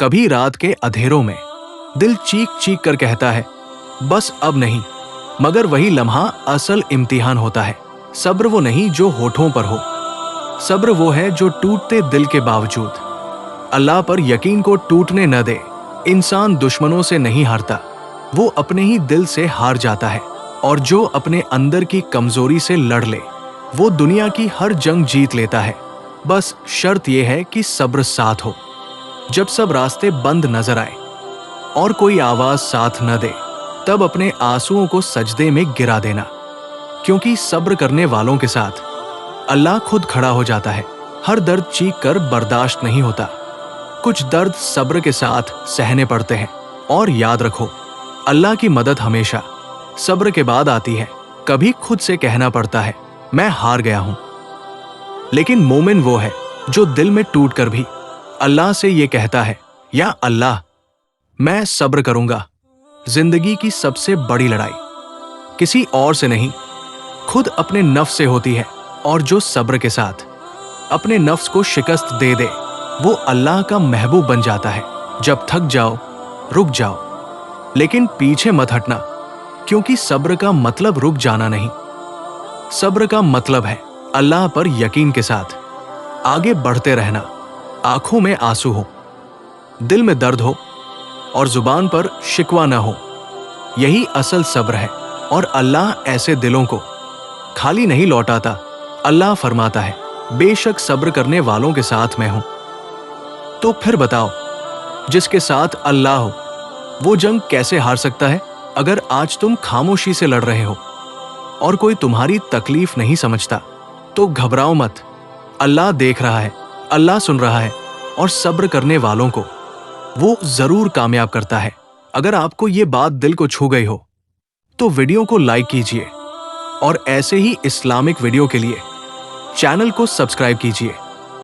कभी रात के अंधेरों में दिल चीख चीख कर कहता है बस अब नहीं, मगर वही लम्हा असल इम्तिहान होता है। सब्र वो नहीं जो होठों पर हो, सब्र वो है जो टूटते दिल के बावजूद अल्लाह पर यकीन को टूटने न दे। इंसान दुश्मनों से नहीं हारता, वो अपने ही दिल से हार जाता है। और जो अपने अंदर की कमजोरी से लड़ ले वो दुनिया की हर जंग जीत लेता है। बस शर्त यह है कि सब्र साथ हो। जब सब रास्ते बंद नजर आए और कोई आवाज साथ न दे, तब अपने आंसुओं को सजदे में गिरा देना, क्योंकि सब्र करने वालों के साथ अल्लाह खुद खड़ा हो जाता है। हर दर्द चीख कर बर्दाश्त नहीं होता, कुछ दर्द सब्र के साथ सहने पड़ते हैं। और याद रखो, अल्लाह की मदद हमेशा सब्र के बाद आती है। कभी खुद से कहना पड़ता है मैं हार गया हूं, लेकिन मोमिन वो है जो दिल में टूट कर भी अल्लाह से ये कहता है या अल्लाह, मैं सब्र करूंगा। जिंदगी की सबसे बड़ी लड़ाई किसी और से नहीं, खुद अपने नफ्स से होती है। और जो सब्र के साथ अपने नफ्स को शिकस्त दे दे वो अल्लाह का महबूब बन जाता है। जब थक जाओ रुक जाओ, लेकिन पीछे मत हटना, क्योंकि सब्र का मतलब रुक जाना नहीं। सब्र का मतलब है अल्लाह पर यकीन के साथ आगे बढ़ते रहना। आंखों में आंसू हो, दिल में दर्द हो और जुबान पर शिकवा न हो, यही असल सब्र है। और अल्लाह ऐसे दिलों को खाली नहीं लौटाता। अल्लाह फरमाता है बेशक सब्र करने वालों के साथ मैं हूं। तो फिर बताओ, जिसके साथ अल्लाह हो वो जंग कैसे हार सकता है? अगर आज तुम खामोशी से लड़ रहे हो और कोई तुम्हारी तकलीफ नहीं समझता, तो घबराओ मत। अल्लाह देख रहा है, अल्लाह सुन रहा है, और सब्र करने वालों को वो जरूर कामयाब करता है। अगर आपको ये बात दिल को छू गई हो तो वीडियो को लाइक कीजिए और ऐसे ही इस्लामिक वीडियो के लिए चैनल को सब्सक्राइब कीजिए।